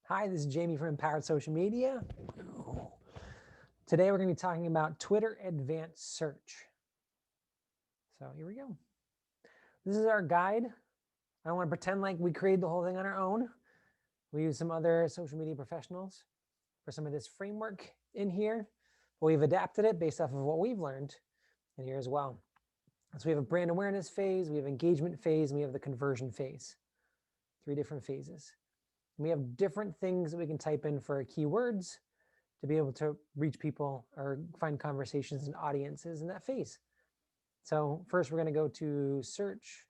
Hi, this is Jamie from Empowered Social Media. Today we're going to be talking about Twitter Advanced Search. So here we go. This is our guide. I don't want to pretend like we created the whole thing on our own. We use some other social media professionals for some of this framework in here, but we've adapted it based off of what we've learned in here as well. So we have a brand awareness phase, we have engagement phase, and we have the conversion phase. 3 different phases. We have different things that we can type in for keywords to be able to reach people or find conversations and audiences in that phase. So first we're going to go to search,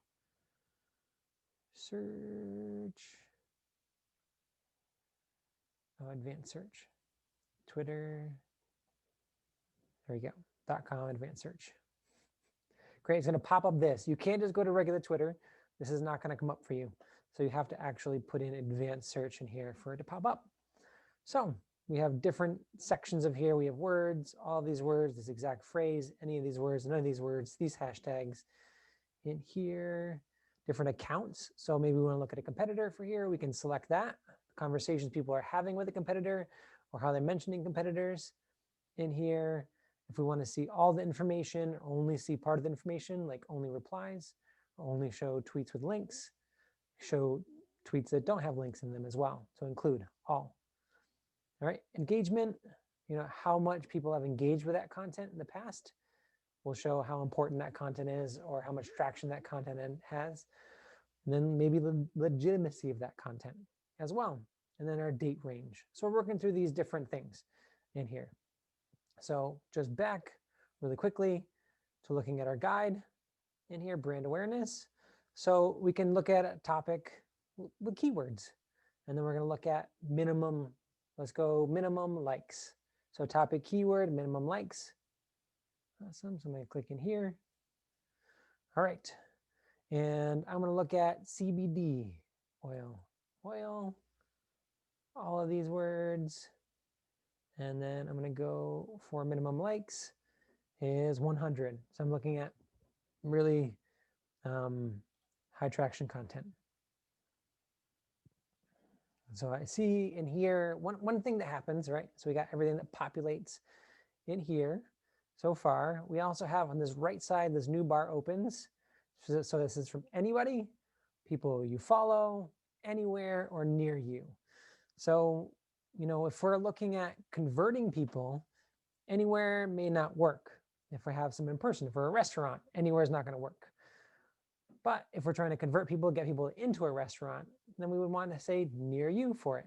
advanced search, Twitter, there you go, .com advanced search. Great, it's going to pop up this. You can't just go to regular Twitter. This is not going to come up for you. So you have to actually put in advanced search in here for it to pop up. So we have different sections of here. We have words, all of these words, this exact phrase, any of these words, none of these words, these hashtags in here, different accounts. So maybe we want to look at a competitor for here. We can select that, conversations people are having with a competitor or how they're mentioning competitors in here. If we want to see all the information, only see part of the information, like only replies, only show tweets with links, show tweets that don't have links in them as well. So include all. All right, engagement, how much people have engaged with that content in the past will show how important that content is or how much traction that content has. And then maybe the legitimacy of that content as well. And then our date range. So we're working through these different things in here. So just back really quickly to looking at our guide in here, brand awareness. So we can look at a topic with keywords. And then we're going to look at minimum. Let's go minimum likes. So topic keyword, minimum likes. Awesome. So I'm going to click in here. All right. And I'm going to look at CBD oil, all of these words. And then I'm going to go for minimum likes is 100. So I'm looking at really high traction content. So I see in here, one thing that happens, right? So we got everything that populates in here so far. We also have on this right side, this new bar opens. So this is from anybody, people you follow, anywhere or near you. So, if we're looking at converting people, anywhere may not work. If we have some in person, if we're a restaurant, anywhere is not going to work. But if we're trying to convert people, get people into a restaurant, then we would want to say near you for it.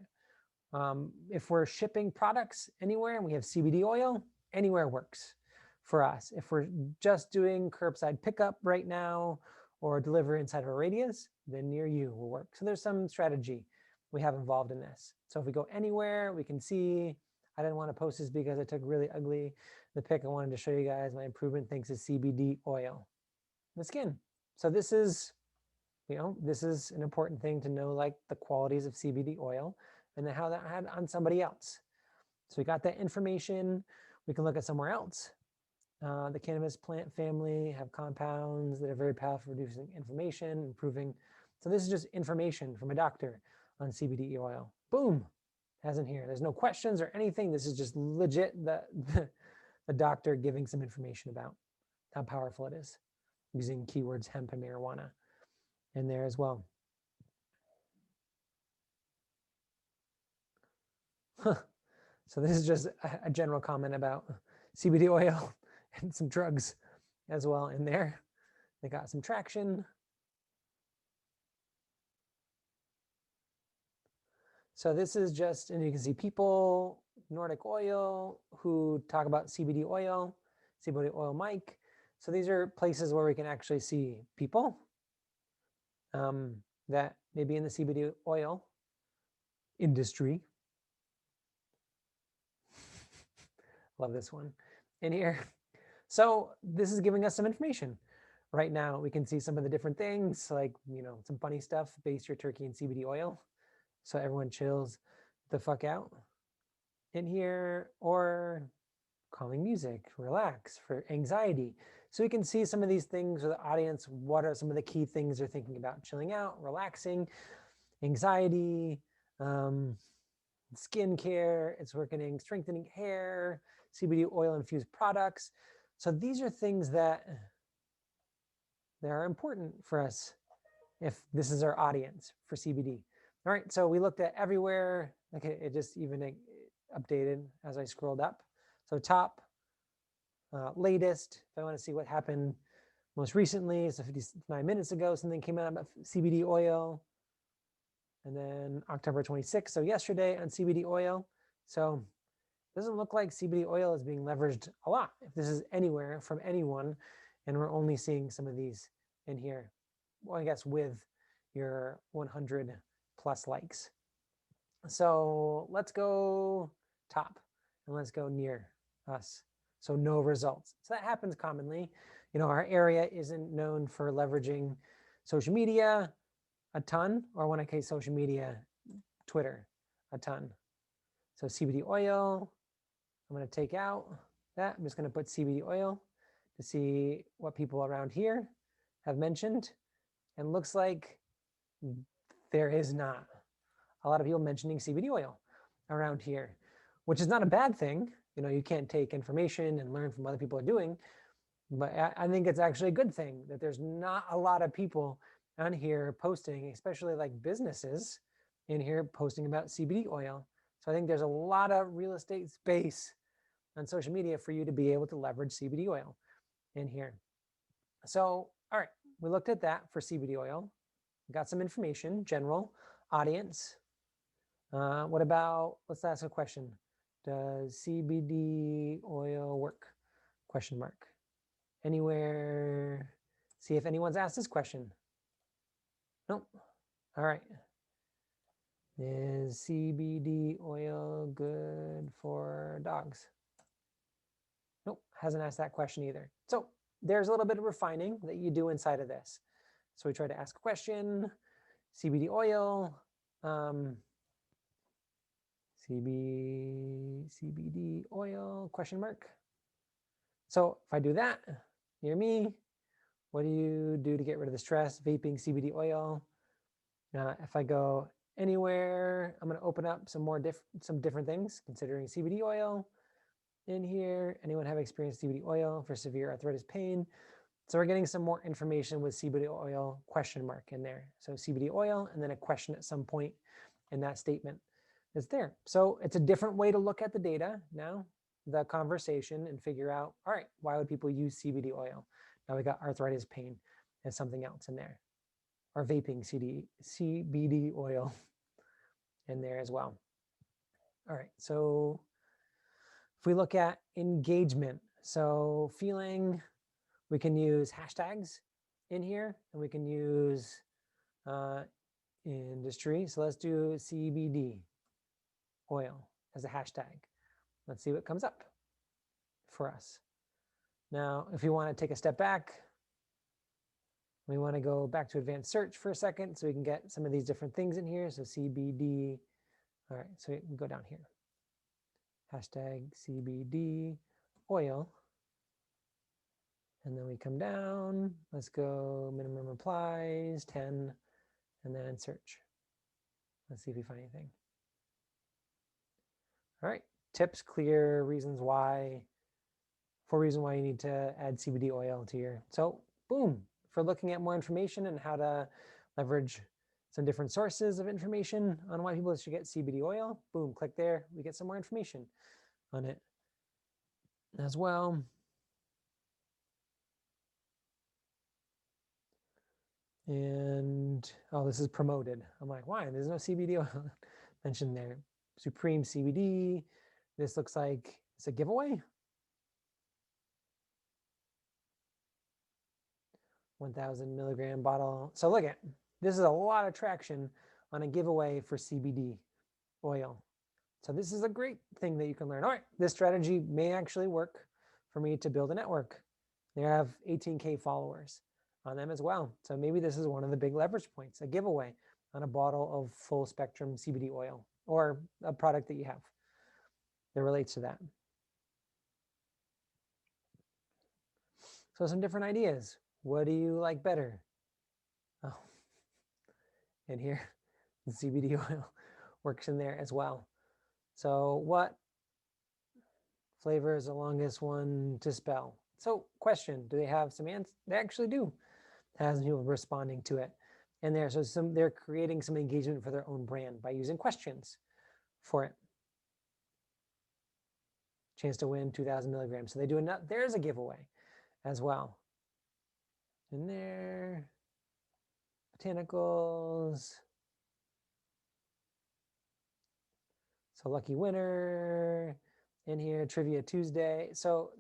If we're shipping products anywhere and we have CBD oil, anywhere works for us. If we're just doing curbside pickup right now or deliver inside of a radius, then near you will work. So there's some strategy we have involved in this. So if we go anywhere, we can see, I didn't want to post this because I took really ugly the pic. I wanted to show you guys my improvement thanks to CBD oil, the skin. So this is, this is an important thing to know, like the qualities of CBD oil and then how that had on somebody else. So we got that information. We can look at somewhere else. The cannabis plant family have compounds that are very powerful for reducing inflammation, improving. So this is just information from a doctor on CBD oil. Boom, has in here. There's no questions or anything. This is just legit the doctor giving some information about how powerful it is using keywords hemp and marijuana in there as well. So this is just a general comment about CBD oil and some drugs as well in there. They got some traction. So this is just, and you can see people, Nordic Oil, who talk about CBD oil Mike. So these are places where we can actually see people that may be in the CBD oil industry. Love this one in here. So this is giving us some information. Right now, we can see some of the different things like, some funny stuff, base your turkey in CBD oil. So everyone chills the fuck out in here, or calming music, relax for anxiety. So we can see some of these things with the audience. What are some of the key things they're thinking about? Chilling out, relaxing, anxiety, skin care, it's working in strengthening hair, CBD oil infused products. So these are things that are important for us if this is our audience for CBD. All right, so we looked at everywhere. Okay, it just even updated as I scrolled up. So top, latest, if I want to see what happened most recently, so 59 minutes ago, something came out about CBD oil. And then October 26th, so yesterday on CBD oil. So it doesn't look like CBD oil is being leveraged a lot. If this is anywhere from anyone, and we're only seeing some of these in here, well, I guess with your 100 plus likes. So let's go top and let's go near us. So no results. So that happens commonly. You know, our area isn't known for leveraging social media a ton, or when I say social media, Twitter a ton. So CBD oil, I'm going to take out that. I'm just going to put CBD oil to see what people around here have mentioned. And looks like there is not a lot of people mentioning CBD oil around here, which is not a bad thing. You know, you can't take information and learn from what other people are doing, but I think it's actually a good thing that there's not a lot of people on here posting, especially like businesses in here posting about CBD oil. So I think there's a lot of real estate space on social media for you to be able to leverage CBD oil in here. So, all right, we looked at that for CBD oil. We got some information, general audience. What about, let's ask a question. Does CBD oil work? Question mark. Anywhere? See if anyone's asked this question. Nope. All right. Is CBD oil good for dogs? Nope, hasn't asked that question either. So there's a little bit of refining that you do inside of this. So we try to ask a question, CBD oil, CBD oil, question mark. So if I do that, near me, what do you do to get rid of the stress? Vaping CBD oil. If I go anywhere, I'm going to open up some different things, considering CBD oil in here. Anyone have experienced CBD oil for severe arthritis pain? So we're getting some more information with CBD oil question mark in there. So CBD oil and then a question at some point in that statement is there. So it's a different way to look at the data now, the conversation, and figure out, all right, why would people use CBD oil? Now we got arthritis pain and something else in there. Or vaping CBD oil in there as well. All right, so if we look at engagement, so feeling, we can use hashtags in here, and we can use industry. So let's do CBD oil as a hashtag. Let's see what comes up for us. Now, if you want to take a step back, we want to go back to advanced search for a second so we can get some of these different things in here. So CBD, all right, so we go down here. Hashtag CBD oil. And then we come down, let's go minimum replies, 10, and then search. Let's see if we find anything. All right, tips, clear reasons why, 4 reasons why you need to add CBD oil to your, so boom, for looking at more information and how to leverage some different sources of information on why people should get CBD oil, boom, click there, we get some more information on it as well. And, oh, this is promoted. I'm like, why? There's no CBD oil mentioned there. Supreme CBD. This looks like it's a giveaway. 1,000 milligram bottle. So look at, this is a lot of traction on a giveaway for CBD oil. So this is a great thing that you can learn. All right, this strategy may actually work for me to build a network. They have 18K followers on them as well. So maybe this is one of the big leverage points, a giveaway on a bottle of full spectrum CBD oil or a product that you have that relates to that. So some different ideas. What do you like better? Oh, and here, the CBD oil works in there as well. So what flavor is the longest one to spell? So question, do they have some answers? They actually do have some people responding to it. And they're creating some engagement for their own brand by using questions for it. Chance to win 2,000 milligrams. So they do enough. There's a giveaway as well. And there, botanicals. So lucky winner in here, Trivia Tuesday. So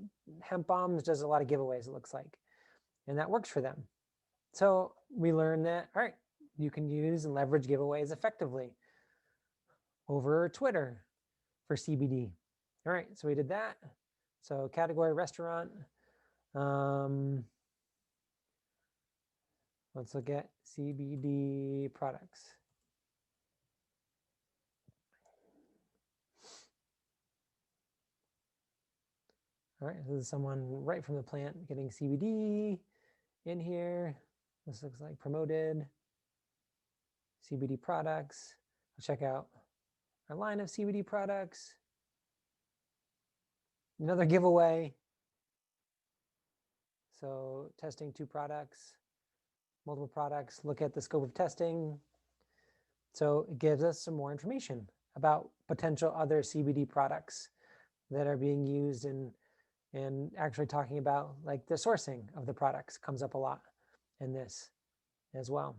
Hemp Bombs does a lot of giveaways, it looks like, and that works for them. So we learned that, all right, you can use and leverage giveaways effectively over Twitter for CBD. All right, so we did that. So category restaurant. Let's look at CBD products. All right, this is someone right from the plant getting CBD in here. This looks like promoted CBD products. I'll check out our line of CBD products. Another giveaway. So testing 2 products, multiple products, look at the scope of testing. So it gives us some more information about potential other CBD products that are being used and actually talking about like the sourcing of the products comes up a lot in this as well.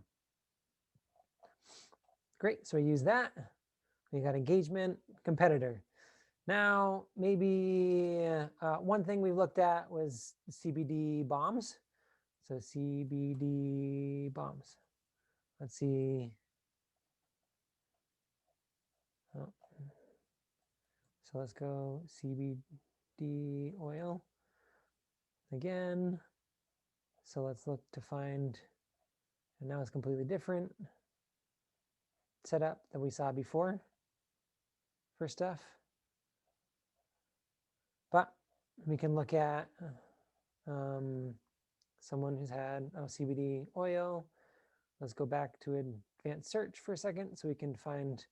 Great, so we use that. We got engagement, competitor. Now, maybe one thing we looked at was CBD bombs. So CBD bombs. Let's see. Oh. So let's go CBD oil again. So let's look to find, and now it's completely different setup than we saw before for stuff. But we can look at someone who's had CBD oil. Let's go back to advanced search for a second so we can find,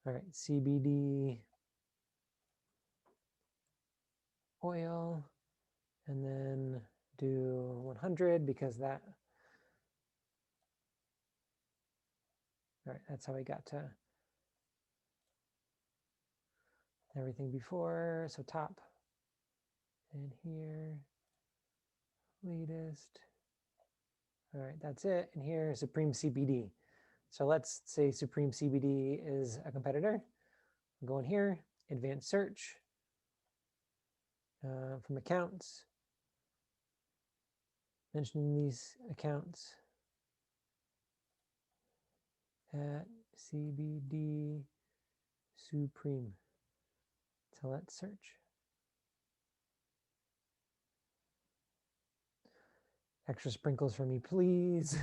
all right, CBD oil, and then do 100 because that, all right, that's how we got to everything before. So top and here, latest. All right, that's it. And here, Supreme CBD. So let's say Supreme CBD is a competitor. We'll go in here, advanced search from accounts, mentioning these accounts at CBD Supreme. So let's search. Extra sprinkles for me, please.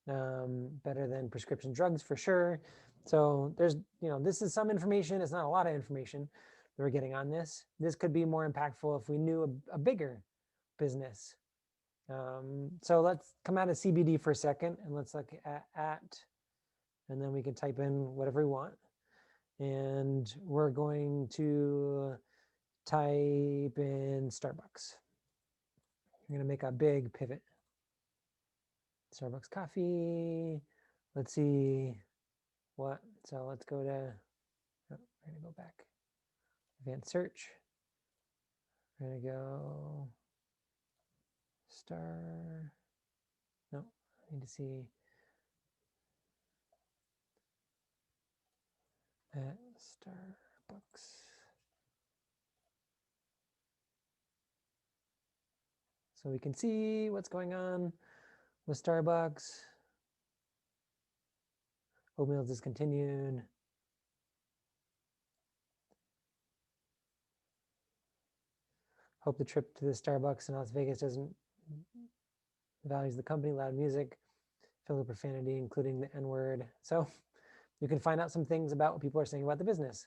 Better than prescription drugs for sure. So there's, this is some information. It's not a lot of information that we're getting on this. This could be more impactful if we knew a bigger business. So let's come out of CBD for a second and let's look at, and then we can type in whatever we want. And we're going to type in Starbucks. We're going to make a big pivot. Starbucks coffee. Let's see what. So let's go to, we're going to go back. Advanced search. We're going to go star. No, I need to see at Starbucks. So we can see what's going on with Starbucks. Oatmeal discontinued. Hope the trip to the Starbucks in Las Vegas doesn't values the company, loud music, filled with profanity, including the N-word. So you can find out some things about what people are saying about the business.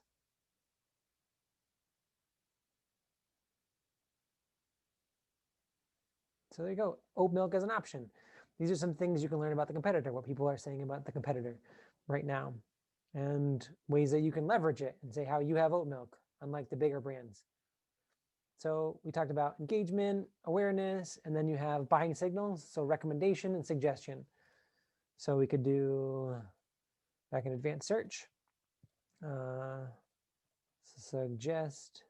So there you go, oat milk as an option. These are some things you can learn about the competitor, what people are saying about the competitor right now. and ways that you can leverage it and say how you have oat milk, unlike the bigger brands. So we talked about engagement, awareness, and then you have buying signals, so recommendation and suggestion. So we could do back in advanced search, suggest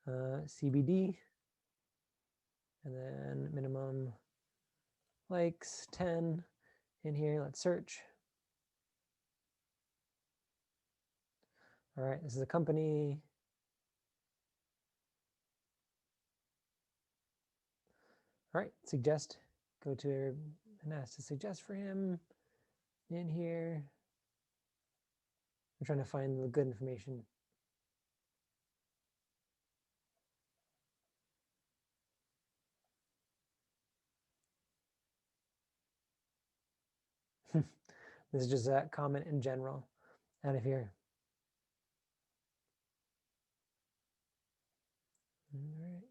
CBD, and then minimum likes 10 in here. Let's search. All right, this is a company. All right, suggest, go to and ask to suggest for him in here. I'm trying to find the good information. This is just a comment in general out of here. All right.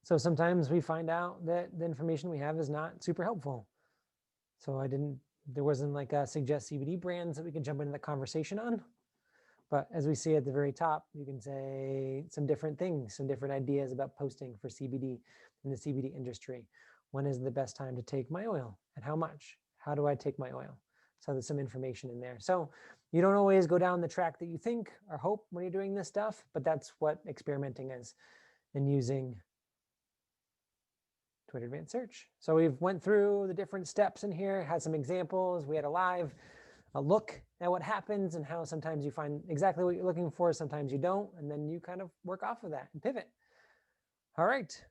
So sometimes we find out that the information we have is not super helpful. So there wasn't like a suggest CBD brands that we can jump into the conversation on. But as we see at the very top, you can say some different things, some different ideas about posting for CBD in the CBD industry. When is the best time to take my oil and how much? How do I take my oil? So there's some information in there. So you don't always go down the track that you think or hope when you're doing this stuff, but that's what experimenting is and using Twitter Advanced Search. So we've went through the different steps in here, had some examples. We had a look at what happens and how sometimes you find exactly what you're looking for, sometimes you don't, and then you kind of work off of that and pivot. All right,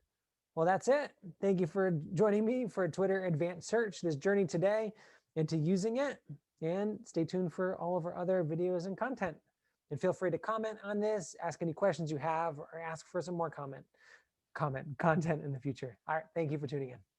well, that's it. Thank you for joining me for Twitter Advanced Search, this journey today into using it, and stay tuned for all of our other videos and content. And feel free to comment on this, ask any questions you have, or ask for some more content in the future. All right, thank you for tuning in.